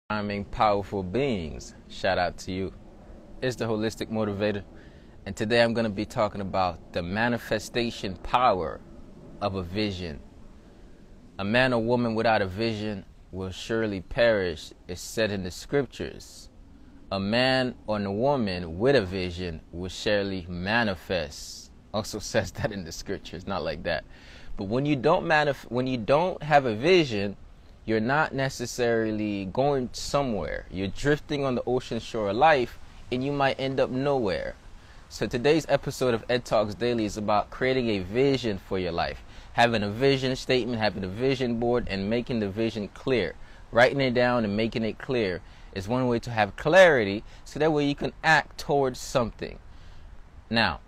Powerful beings. Shout out to you. It's the Holistic Motivator, and today I'm going to be talking about the manifestation power of a vision. A man or woman without a vision will surely perish, is said in the scriptures. A man or a woman with a vision will surely manifest, also says that in the scriptures. Not like that, but when you don't have a vision, you're not necessarily going somewhere. You're drifting on the ocean shore of life, and you might end up nowhere. So today's episode of Ed Talks Daily is about creating a vision for your life. Having a vision statement, having a vision board, and making the vision clear. Writing it down and making it clear is one way to have clarity, so that way you can act towards something. Now,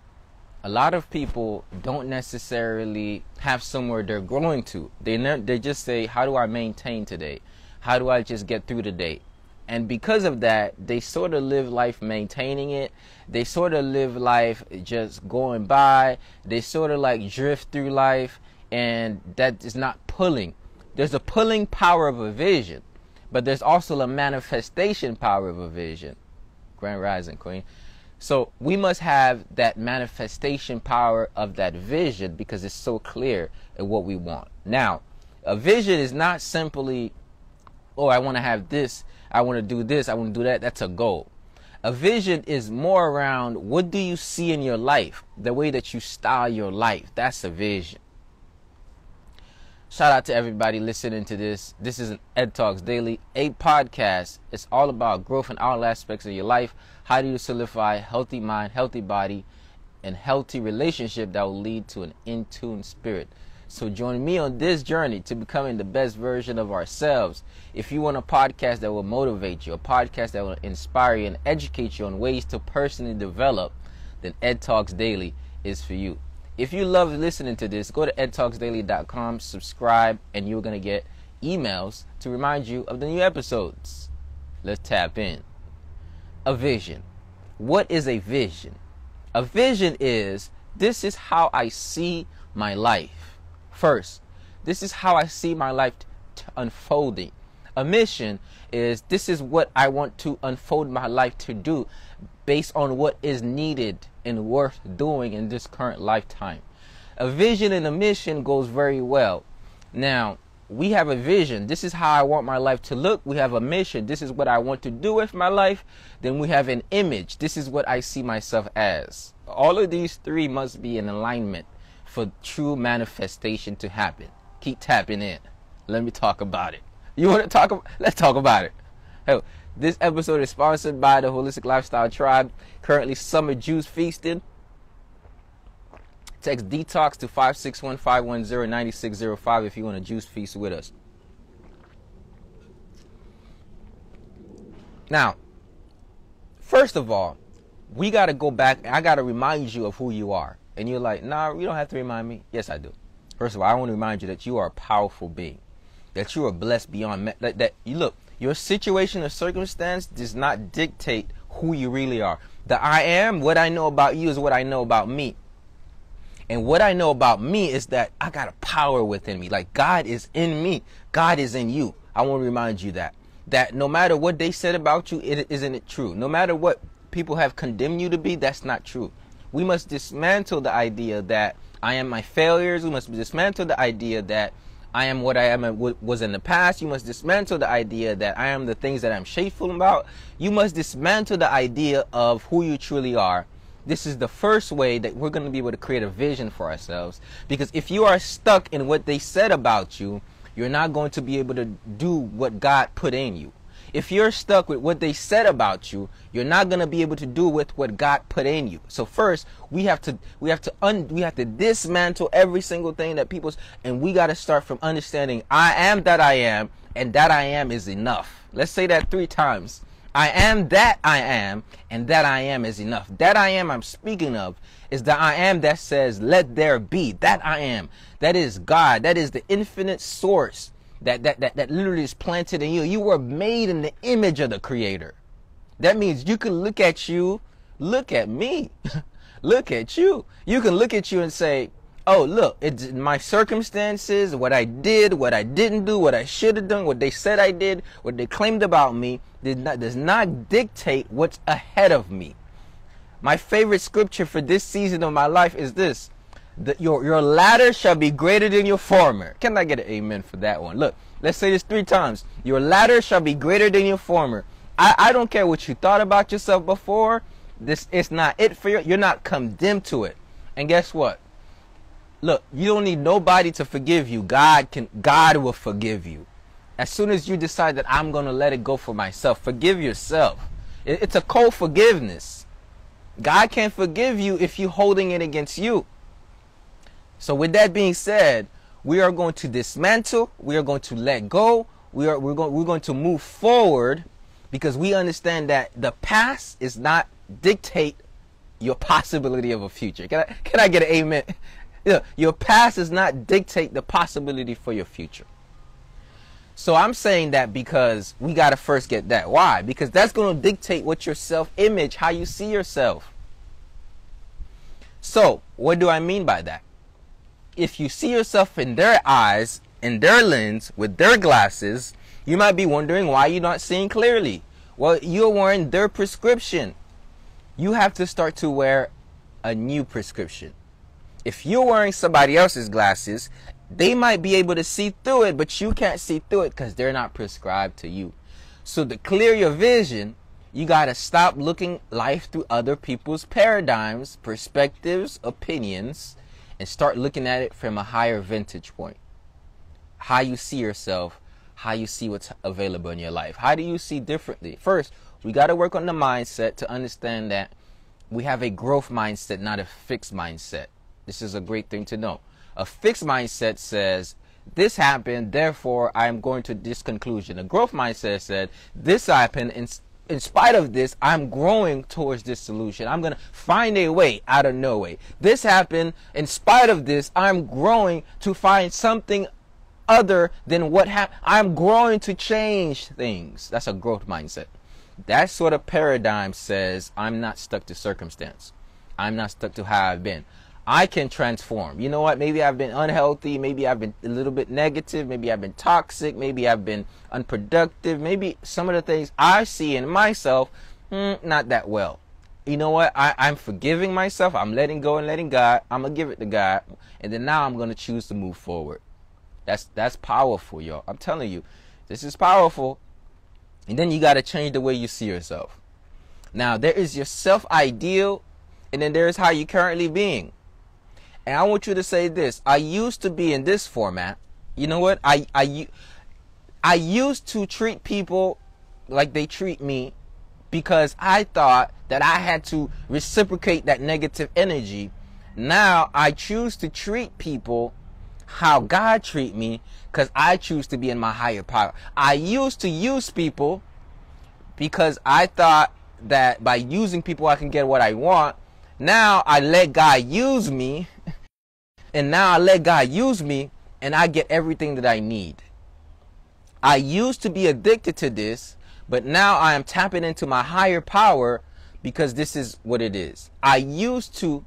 a lot of people don't necessarily have somewhere they're going to. They just say, how do I maintain today? How do I just get through the day? And because of that, they sort of live life maintaining it. They sort of live life just going by. They sort of like drift through life, and that is not pulling. There's a pulling power of a vision, but there's also a manifestation power of a vision. Grand Rising, Queen. So we must have that manifestation power of that vision, because it's so clear in what we want. Now, a vision is not simply, oh, I want to have this, I want to do this, I want to do that. That's a goal. A vision is more around, what do you see in your life? The way that you style your life. That's a vision. Shout out to everybody listening to this. This is an Ed Talks Daily, a podcast. It's all about growth in all aspects of your life. How do you solidify healthy mind, healthy body, and healthy relationship that will lead to an in-tune spirit? So join me on this journey to becoming the best version of ourselves. If you want a podcast that will motivate you, a podcast that will inspire you and educate you on ways to personally develop, then Ed Talks Daily is for you. If you love listening to this, go to edtalksdaily.com, subscribe, and you're going to get emails to remind you of the new episodes. Let's tap in. A vision. What is a vision? A vision is, this is how I see my life. First, this is how I see my life unfolding. A mission is, this is what I want to unfold my life to do based on what is needed and worth doing in this current lifetime. A vision and a mission goes very well. Now, we have a vision. This is how I want my life to look. We have a mission. This is what I want to do with my life. Then we have an image. This is what I see myself as. All of these three must be in alignment for true manifestation to happen. Keep tapping in. Let me talk about it. You want to talk about? Let's talk about it. Hey, this episode is sponsored by the Holistic Lifestyle Tribe. Currently summer juice feasting. Text DETOX to 561-510-9605 if you want a juice feast with us. Now, first of all, we got to go back. I got to remind you of who you are. And you're like, nah, you don't have to remind me. Yes, I do. First of all, I want to remind you that you are a powerful being. That you are blessed beyond that you look. Your situation or circumstance does not dictate who you really are. The I am, what I know about you is what I know about me. And what I know about me is that I got a power within me. Like, God is in me. God is in you. I want to remind you that no matter what they said about you, isn't it true? No matter what people have condemned you to be, that's not true. We must dismantle the idea that I am my failures. We must dismantle the idea that I am what I am and what was in the past. You must dismantle the idea that I am the things that I'm shameful about. You must dismantle the idea of who you truly are. This is the first way that we're going to be able to create a vision for ourselves. Because if you are stuck in what they said about you, you're not going to be able to do what God put in you. If you're stuck with what they said about you, you're not going to be able to do with what God put in you. So first, we have to dismantle every single thing that and we got to start from understanding I am that I am, and that I am is enough. Let's say that 3 times. I am that I am, and that I am is enough. That I am I'm speaking of is the I am that says, let there be. That I am. That is God. That is the infinite source that literally is planted in you. You were made in the image of the Creator. That means you can look at you, look at me, look at you. You can look at you and say, oh, look, it's my circumstances, what I did, what I didn't do, what I should have done, what they said I did, what they claimed about me, does not dictate what's ahead of me. My favorite scripture for this season of my life is this: that your latter shall be greater than your former. Can I get an amen for that one? Look, let's say this 3 times. Your latter shall be greater than your former. I don't care what you thought about yourself before. It's not it for you. You're not condemned to it. And guess what? Look, you don't need nobody to forgive you. God will forgive you. As soon as you decide that I'm going to let it go for myself, forgive yourself. It's a cold forgiveness. God can't forgive you if you're holding it against you. So with that being said, we are going to dismantle. We are going to let go. We're going to move forward, because we understand that the past is not dictate your possibility of a future. Can I get an amen? Your past does not dictate the possibility for your future. So I'm saying that because we got to first get that. Why? Because that's going to dictate what your self-image, how you see yourself. So what do I mean by that? If you see yourself in their eyes, in their lens, with their glasses, you might be wondering why you're not seeing clearly. Well, you're wearing their prescription. You have to start to wear a new prescription. If you're wearing somebody else's glasses, they might be able to see through it, but you can't see through it because they're not prescribed to you. So to clear your vision, you got to stop looking life through other people's paradigms, perspectives, opinions, and start looking at it from a higher vantage point. How you see yourself, how you see what's available in your life. How do you see differently? First, we got to work on the mindset to understand that we have a growth mindset, not a fixed mindset. This is a great thing to know. A fixed mindset says, this happened, therefore I'm going to this conclusion. A growth mindset said, this happened, in spite of this, I'm growing towards this solution. I'm going to find a way out of no way. This happened, in spite of this, I'm growing to find something other than what happened. I'm growing to change things. That's a growth mindset. That sort of paradigm says, I'm not stuck to circumstance. I'm not stuck to how I've been. I can transform. You know what? Maybe I've been unhealthy. Maybe I've been a little bit negative. Maybe I've been toxic. Maybe I've been unproductive. Maybe some of the things I see in myself, not that well. You know what? I'm forgiving myself. I'm letting go and letting God. I'm going to give it to God. And then now I'm going to choose to move forward. That's powerful, y'all. I'm telling you, this is powerful. And then you got to change the way you see yourself. Now, there is your self-ideal, and then there is how you're currently being. And I want you to say this. I used to be in this format. You know what? I used to treat people like they treat me because I thought that I had to reciprocate that negative energy. Now I choose to treat people how God treat me because I choose to be in my higher power. I used to use people because I thought that by using people I can get what I want. Now I let God use me, and now I let God use me, and I get everything that I need. I used to be addicted to this, but now I am tapping into my higher power because this is what it is. I used to,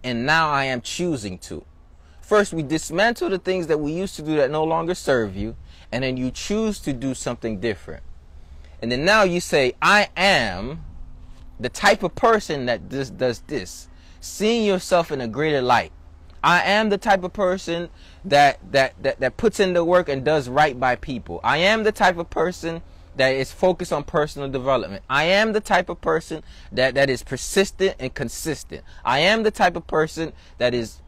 and now I am choosing to. First, we dismantle the things that we used to do that no longer serve you, and then you choose to do something different. And then now you say, I am the type of person that does this. Seeing yourself in a greater light. I am the type of person that puts in the work and does right by people. I am the type of person that is focused on personal development. I am the type of person that is persistent and consistent. I am the type of person that is...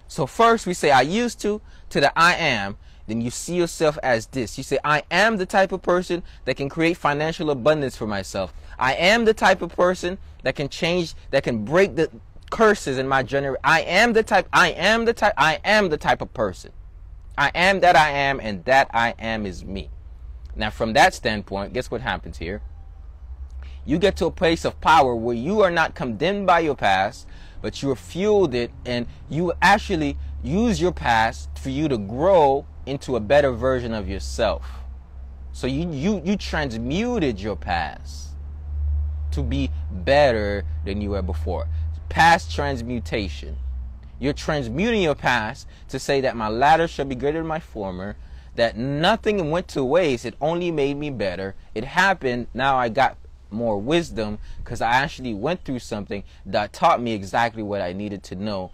So first we say I used to the I am. Then you see yourself as this. You say, I am the type of person that can create financial abundance for myself. I am the type of person that can change, that can break the curses in my generation. I am the type of person. I am that I am, and that I am is me. Now from that standpoint, guess what happens here? You get to a place of power where you are not condemned by your past, but you are fueled it, and you actually use your past for you to grow into a better version of yourself. So you transmuted your past to be better than you were before. Past transmutation. You're transmuting your past to say that my latter shall be greater than my former, that nothing went to waste. It only made me better. It happened. Now I got more wisdom because I actually went through something that taught me exactly what I needed to know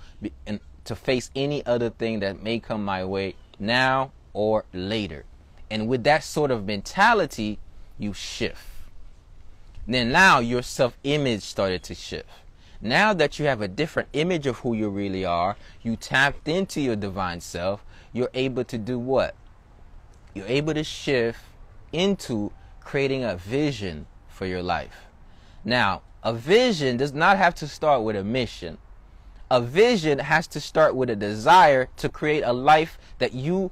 and to face any other thing that may come my way now or later. And with that sort of mentality, you shift. Then now your self-image started to shift. Now that you have a different image of who you really are, you tapped into your divine self, you're able to do what? You're able to shift into creating a vision for your life. Now, a vision does not have to start with a mission. A vision has to start with a desire to create a life that you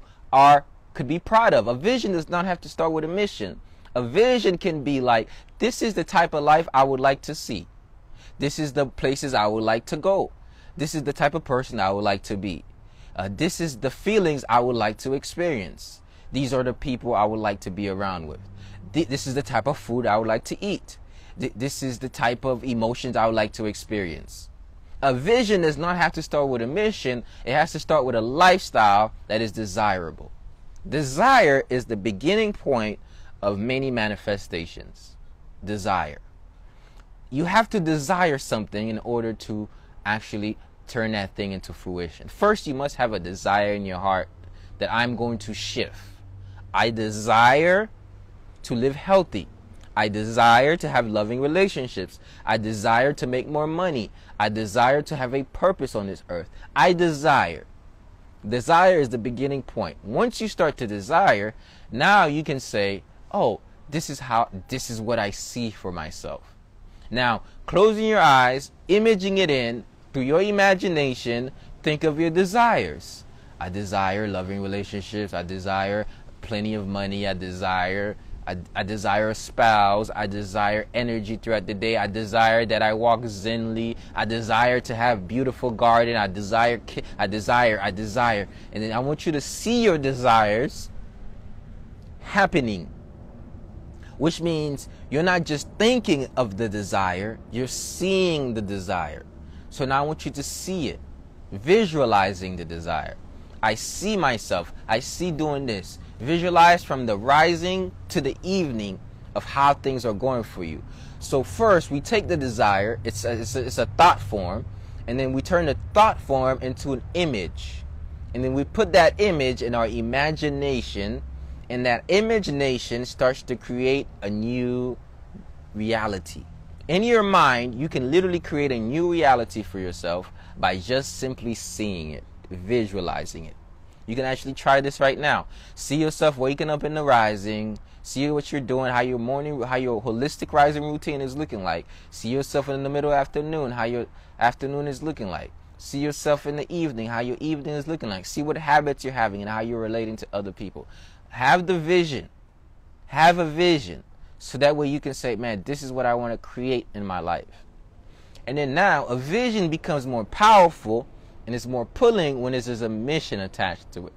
could be proud of. A vision does not have to start with a mission. A vision can be like, this is the type of life I would like to see. This is the places I would like to go. This is the type of person I would like to be. This is the feelings I would like to experience. These are the people I would like to be around with. This is the type of food I would like to eat. This is the type of emotions I would like to experience. A vision does not have to start with a mission. It has to start with a lifestyle that is desirable. Desire is the beginning point of many manifestations. Desire. You have to desire something in order to actually turn that thing into fruition. First, you must have a desire in your heart that I'm going to shift. I desire to live healthy. I desire to have loving relationships. I desire to make more money. I desire to have a purpose on this earth. I desire. Desire is the beginning point. Once you start to desire, now you can say, oh, this is what I see for myself. Now, closing your eyes, imaging it in through your imagination, think of your desires. I desire loving relationships. I desire plenty of money. I desire a spouse. I desire energy throughout the day. I desire that I walk zenly. I desire to have beautiful garden. I desire. And then I want you to see your desires happening, which means you're not just thinking of the desire, you're seeing the desire. So now I want you to see it, visualizing the desire. I see myself. I see doing this. Visualize from the rising to the evening of how things are going for you. So first we take the desire, it's a thought form, and then we turn the thought form into an image. And then we put that image in our imagination, and that imagination starts to create a new reality. In your mind, you can literally create a new reality for yourself by just simply seeing it, visualizing it. You can actually try this right now. See yourself waking up in the rising. See what you're doing, how your holistic rising routine is looking like. See yourself in the middle afternoon, how your afternoon is looking like. See yourself in the evening, how your evening is looking like. See what habits you're having and how you're relating to other people. Have the vision. Have a vision. So that way you can say, man, this is what I want to create in my life. And then now a vision becomes more powerful and it's more pulling when there's a mission attached to it.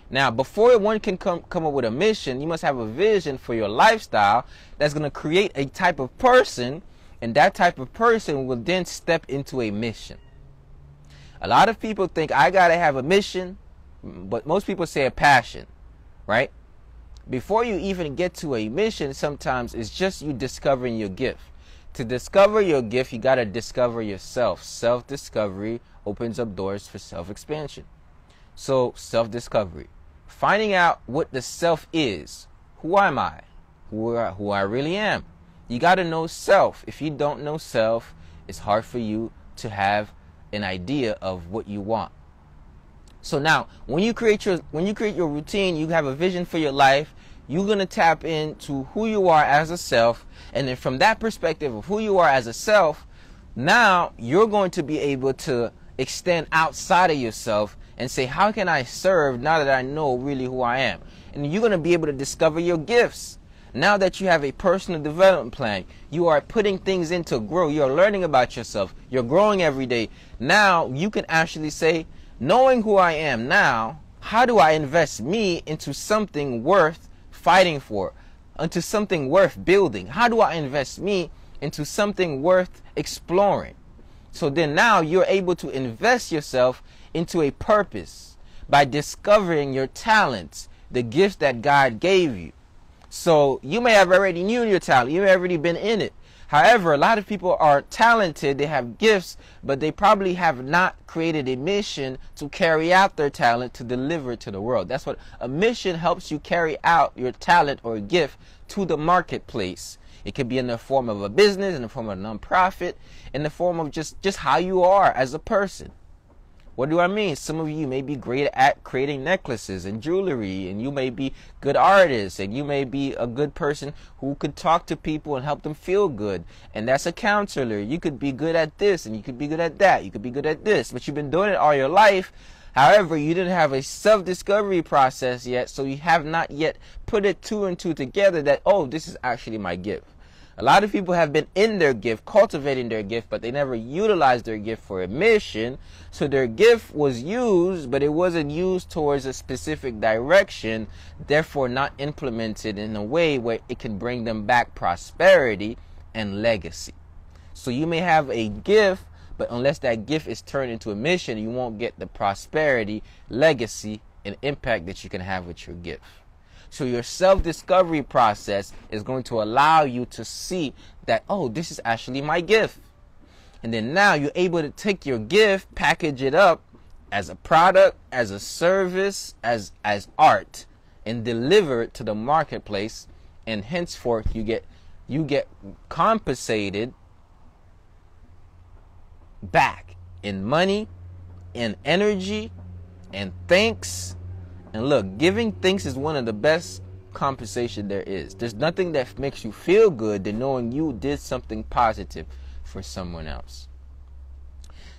Now, before one can come up with a mission, you must have a vision for your lifestyle that's going to create a type of person, and that type of person will then step into a mission. A lot of people think I got to have a mission, but most people say a passion, right? Before you even get to a mission, sometimes it's just you discovering your gift. To discover your gift, you got to discover yourself. Self-discovery opens up doors for self-expansion. So, self-discovery. Finding out what the self is. Who am I? Who I really am. You got to know self. If you don't know self, it's hard for you to have an idea of what you want. So now, when you create your routine, you have a vision for your life. You're going to tap into who you are as a self. And then from that perspective of who you are as a self, now you're going to be able to extend outside of yourself and say, how can I serve now that I know really who I am? And you're going to be able to discover your gifts. Now that you have a personal development plan, you are putting things in to grow. You're learning about yourself. You're growing every day. Now you can actually say, knowing who I am now, how do I invest me into something worth fighting for, into something worth building? How do I invest me into something worth exploring? So then now you're able to invest yourself into a purpose by discovering your talents, the gifts that God gave you. So you may have already knew your talent. You may have already been in it. However, a lot of people are talented. They have gifts, but they probably have not created a mission to carry out their talent to deliver it to the world. That's what a mission helps you carry out your talent or gift to the marketplace. It could be in the form of a business, in the form of a nonprofit, in the form of just how you are as a person. What do I mean? Some of you may be great at creating necklaces and jewelry, and you may be good artists, and you may be a good person who could talk to people and help them feel good. And that's a counselor. You could be good at this, and you could be good at that. You could be good at this, but you've been doing it all your life. However, you didn't have a self-discovery process yet, so you have not yet put it two and two together that, oh, this is actually my gift. A lot of people have been in their gift, cultivating their gift, but they never utilized their gift for a mission. So their gift was used, but it wasn't used towards a specific direction, therefore not implemented in a way where it can bring them back prosperity and legacy. So you may have a gift, but unless that gift is turned into a mission, you won't get the prosperity, legacy, and impact that you can have with your gift. So your self-discovery process is going to allow you to see that, oh, this is actually my gift. And then now you're able to take your gift, package it up as a product, as a service, as art, and deliver it to the marketplace. And henceforth you get compensated back in money, in energy, and thanks. And look, giving thanks is one of the best compensation there is. There's nothing that makes you feel good than knowing you did something positive for someone else.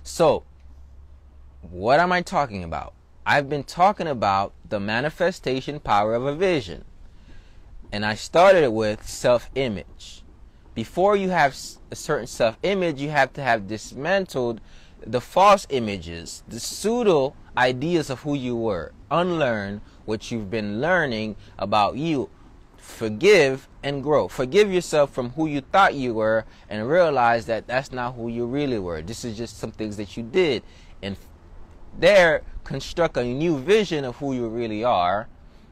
So, what am I talking about? I've been talking about the manifestation power of a vision. And I started it with self-image. Before you have a certain self-image, you have to have dismantled the false images, the pseudo ideas of who you were. Unlearn what you've been learning about you. Forgive and grow. Forgive yourself from who you thought you were and realize that that's not who you really were. This is just some things that you did. And there, construct a new vision of who you really are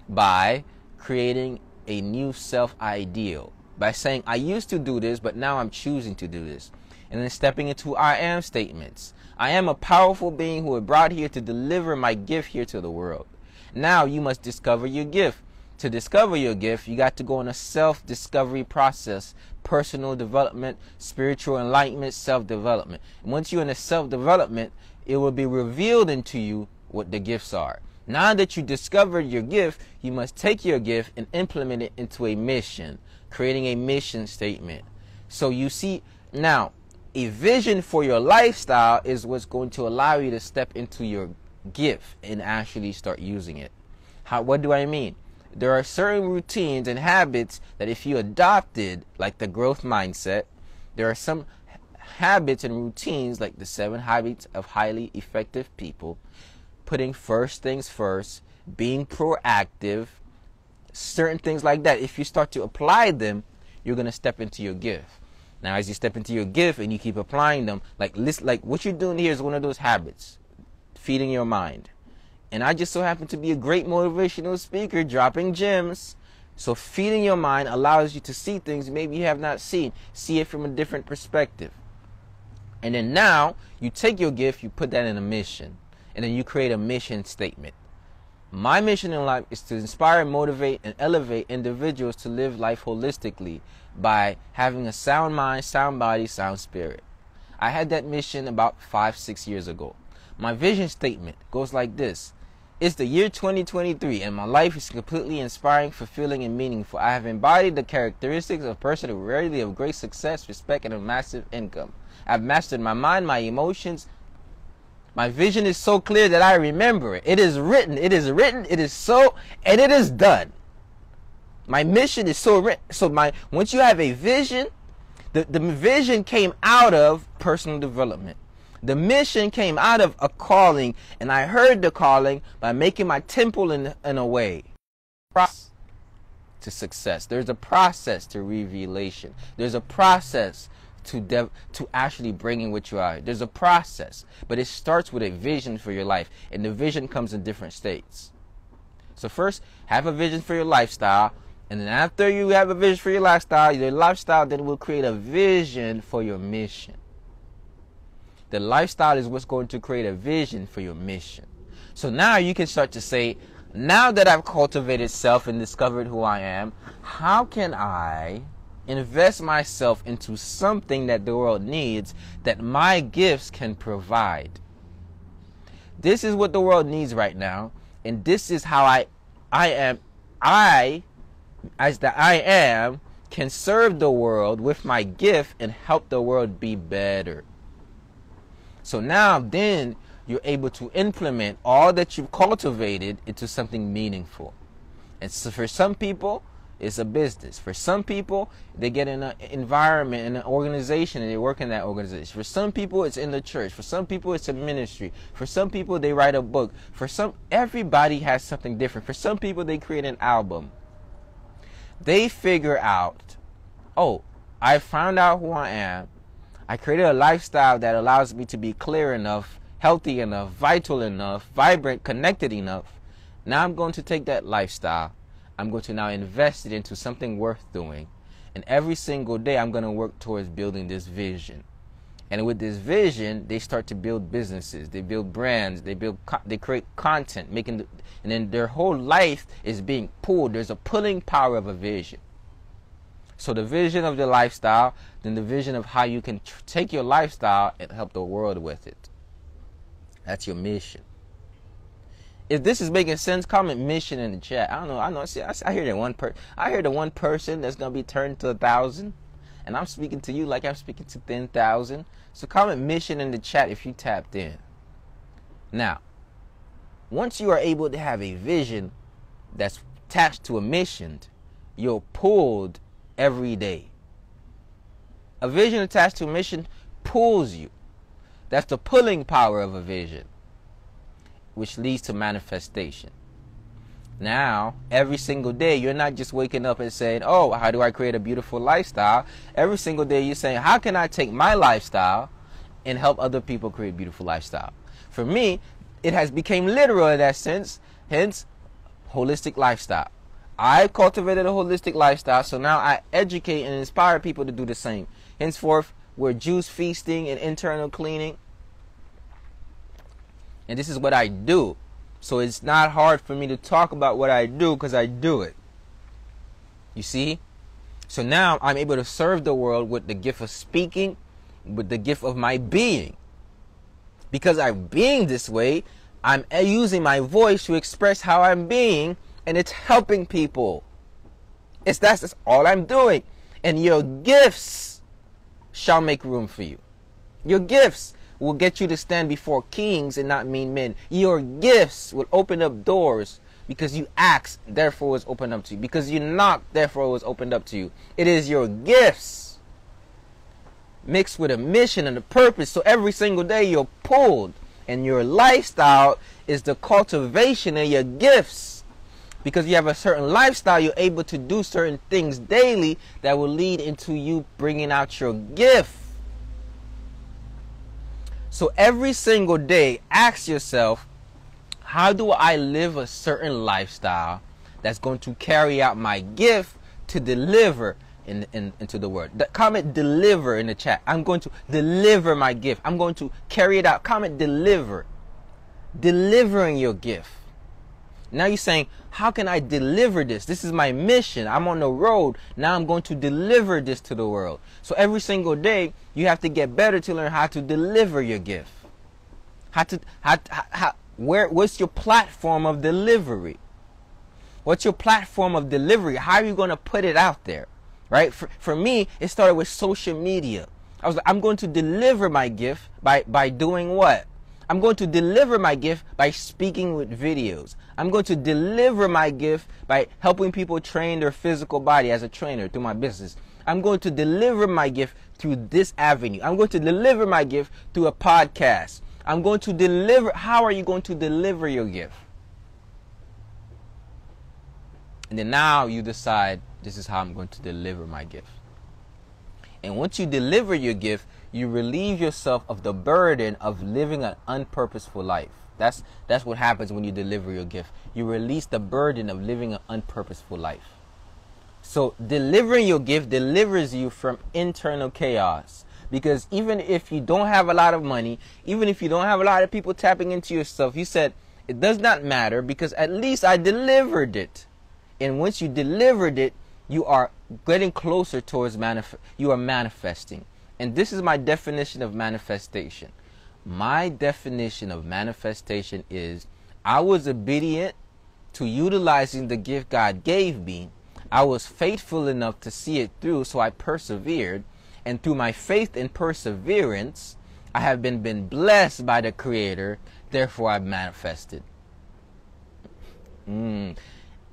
by creating a new self-ideal. By saying, I used to do this, but now I'm choosing to do this. And then stepping into I am statements. I am a powerful being who was brought here to deliver my gift here to the world. Now you must discover your gift. To discover your gift, you got to go on a self-discovery process, personal development, spiritual enlightenment, self-development. And once you're in a self-development, it will be revealed into you what the gifts are. Now that you discovered your gift, you must take your gift and implement it into a mission, creating a mission statement. So you see, now, a vision for your lifestyle is what's going to allow you to step into your gift and actually start using it. What do I mean? There are certain routines and habits that if you adopted, like the growth mindset, there are some habits and routines like the 7 habits of highly effective people, putting first things first, being proactive, certain things like that. If you start to apply them, you're going to step into your gift. Now, as you step into your gift and you keep applying them, like what you're doing here is one of those habits, feeding your mind. And I just so happen to be a great motivational speaker, dropping gems. So feeding your mind allows you to see things maybe you have not seen, see it from a different perspective. And then now you take your gift, you put that in a mission, and then you create a mission statement. My mission in life is to inspire, motivate, and elevate individuals to live life holistically by having a sound mind, sound body, sound spirit. I had that mission about 5-6 years ago. My vision statement goes like this. It's the year 2023 and my life is completely inspiring, fulfilling, and meaningful. I have embodied the characteristics of a person who worthy of great success, respect, and a massive income. I've mastered my mind, my emotions. My vision is so clear that I remember it. It is written, it is written, it is so, and it is done. My mission is so written. So once you have a vision, the vision came out of personal development. The mission came out of a calling, and I heard the calling by making my temple in a way. To success. There's a process to revelation. There's a process to actually bringing what you are. There's a process, but it starts with a vision for your life, and the vision comes in different states. So first, have a vision for your lifestyle, and then after you have a vision for your lifestyle then will create a vision for your mission. The lifestyle is what's going to create a vision for your mission. So now you can start to say, now that I've cultivated self and discovered who I am, how can I invest myself into something that the world needs that my gifts can provide? This is what the world needs right now, and this is how I can serve the world with my gift and help the world be better. So now then you're able to implement all that you've cultivated into something meaningful. And so for some people, it's a business. For some people, they get in an environment, in an organization, and they work in that organization. For some people, it's in the church. For some people, it's a ministry. For some people, they write a book. Everybody has something different. For some people, they create an album. They figure out, oh, I found out who I am. I created a lifestyle that allows me to be clear enough, healthy enough, vital enough, vibrant, connected enough. Now I'm going to take that lifestyle. I'm going to now invest it into something worth doing. And every single day I'm going to work towards building this vision. And with this vision, they start to build businesses. They build brands. They create content, and then their whole life is being pulled. There's a pulling power of a vision. So the vision of the lifestyle, then the vision of how you can take your lifestyle and help the world with it. That's your mission. If this is making sense, comment mission in the chat. I don't know. I hear that one person. I hear the one person that's gonna be turned to 1,000, and I'm speaking to you like I'm speaking to 10,000. So comment mission in the chat if you tapped in. Now, once you are able to have a vision that's attached to a mission, you're pulled every day. A vision attached to a mission pulls you. That's the pulling power of a vision, which leads to manifestation. Now, every single day, you're not just waking up and saying, oh, how do I create a beautiful lifestyle? Every single day, you're saying, how can I take my lifestyle and help other people create a beautiful lifestyle? For me, it has become literal in that sense, hence, holistic lifestyle. I cultivated a holistic lifestyle, so now I educate and inspire people to do the same. Henceforth, we're juice feasting and internal cleaning. And this is what I do. So it's not hard for me to talk about what I do because I do it. You see? So now I'm able to serve the world with the gift of speaking, with the gift of my being. Because I'm being this way, I'm using my voice to express how I'm being, and it's helping people. That's all I'm doing. And your gifts shall make room for you. Your gifts will get you to stand before kings and not mean men. Your gifts will open up doors because you asked, therefore it was opened up to you. Because you knocked, therefore it was opened up to you. It is your gifts mixed with a mission and a purpose. So every single day you're pulled, and your lifestyle is the cultivation of your gifts. Because you have a certain lifestyle, you're able to do certain things daily that will lead into you bringing out your gift. So every single day, ask yourself, how do I live a certain lifestyle that's going to carry out my gift to deliver into the world? Comment deliver in the chat. I'm going to deliver my gift. I'm going to carry it out. Comment deliver. Delivering your gift. Now you're saying, how can I deliver this? This is my mission. I'm on the road. Now I'm going to deliver this to the world. So every single day, you have to get better to learn how to deliver your gift. What's your platform of delivery? What's your platform of delivery? How are you going to put it out there? Right? For me, it started with social media. I was like, I'm going to deliver my gift by doing what? I'm going to deliver my gift by speaking with videos. I'm going to deliver my gift by helping people train their physical body as a trainer through my business. I'm going to deliver my gift through this avenue. I'm going to deliver my gift through a podcast. I'm going to deliver. How are you going to deliver your gift? And then now you decide, this is how I'm going to deliver my gift. And once you deliver your gift, you relieve yourself of the burden of living an unpurposeful life. That's what happens when you deliver your gift. You release the burden of living an unpurposeful life. So delivering your gift delivers you from internal chaos. Because even if you don't have a lot of money, even if you don't have a lot of people tapping into your stuff, you said, it does not matter because at least I delivered it. And once you delivered it, you are getting closer towards you are manifesting. And this is my definition of manifestation. My definition of manifestation is I was obedient to utilizing the gift God gave me. I was faithful enough to see it through, so I persevered. And through my faith and perseverance, I have been blessed by the Creator. Therefore, I've manifested. And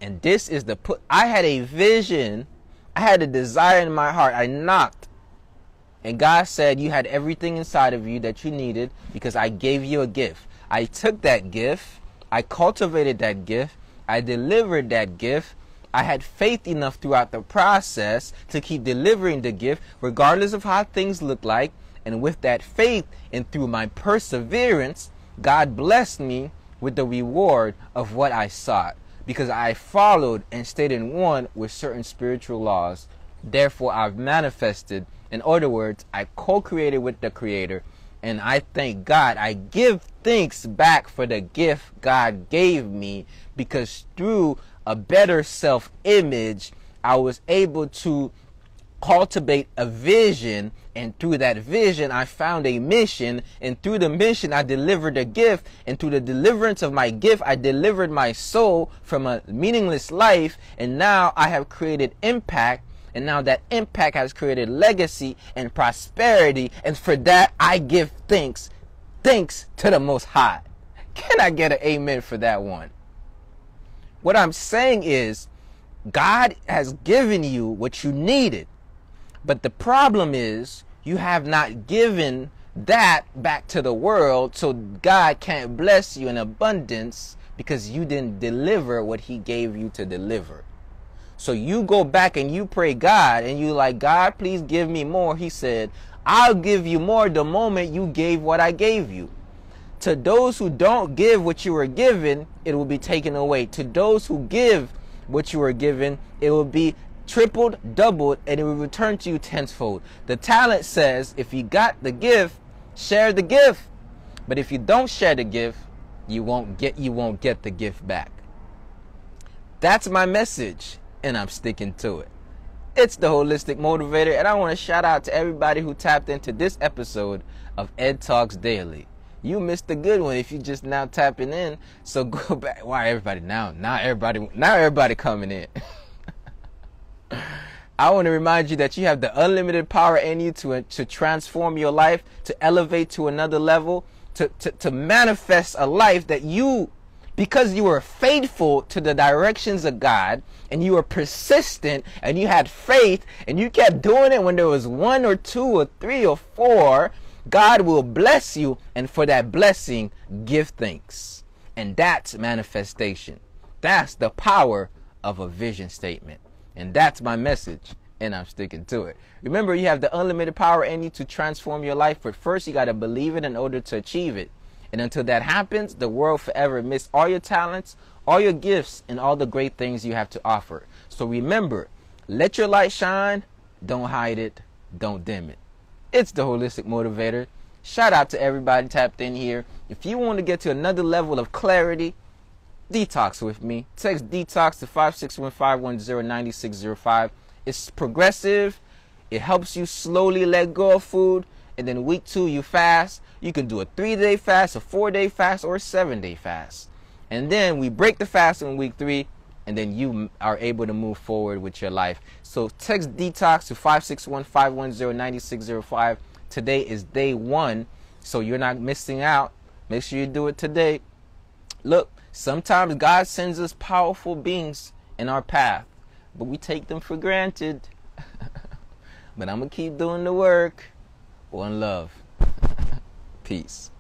this is I had a vision. I had a desire in my heart. I knocked. And God said, you had everything inside of you that you needed because I gave you a gift. I took that gift. I cultivated that gift. I delivered that gift. I had faith enough throughout the process to keep delivering the gift, regardless of how things look like. And with that faith and through my perseverance, God blessed me with the reward of what I sought, because I followed and stayed in one with certain spiritual laws. Therefore, I've manifested. In other words, I co-created with the Creator, and I thank God. I give thanks back for the gift God gave me, because through a better self-image, I was able to cultivate a vision, and through that vision I found a mission, and through the mission I delivered a gift, and through the deliverance of my gift I delivered my soul from a meaningless life, and now I have created impact, and now that impact has created legacy and prosperity, and for that I give thanks to the Most High. Can I get an amen for that one? What I'm saying is, God has given you what you needed. But the problem is, you have not given that back to the world, so God can't bless you in abundance because you didn't deliver what He gave you to deliver. So you go back and you pray God, and you like, God, please give me more. He said, I'll give you more the moment you gave what I gave you. To those who don't give what you were given, it will be taken away. To those who give what you were given, it will be tripled, doubled, and it will return to you tenfold. The talent says, if you got the gift, share the gift. But if you don't share the gift, you won't get the gift back. That's my message, and I'm sticking to it. It's the Holistic Motivator, and I want to shout out to everybody who tapped into this episode of Ed Talks Daily. You missed a good one if you just now tapping in. So go back. Why everybody now everybody coming in. I want to remind you that you have the unlimited power in you to transform your life, to elevate to another level, to manifest a life that you, because you were faithful to the directions of God, and you were persistent, and you had faith, and you kept doing it when there was 1 or 2 or 3 or 4, God will bless you, and for that blessing, give thanks. And that's manifestation. That's the power of a vision statement. And that's my message, and I'm sticking to it. Remember, you have the unlimited power in you to transform your life, but first you got to believe it in order to achieve it. And until that happens, the world forever miss all your talents, all your gifts, and all the great things you have to offer. So remember, let your light shine, don't hide it, don't dim it. It's the Holistic Motivator. Shout out to everybody tapped in here. If you want to get to another level of clarity, detox with me. Text detox to 561-510-9605. It's progressive. It helps you slowly let go of food. And then week 2, you fast. You can do a 3-day fast, a 4-day fast, or a 7-day fast. And then we break the fast in week 3. And then you are able to move forward with your life. So text detox to 561-510-9605. Today is day 1, so you're not missing out. Make sure you do it today. Look, sometimes God sends us powerful beings in our path, but we take them for granted. But I'm going to keep doing the work. One love. Peace.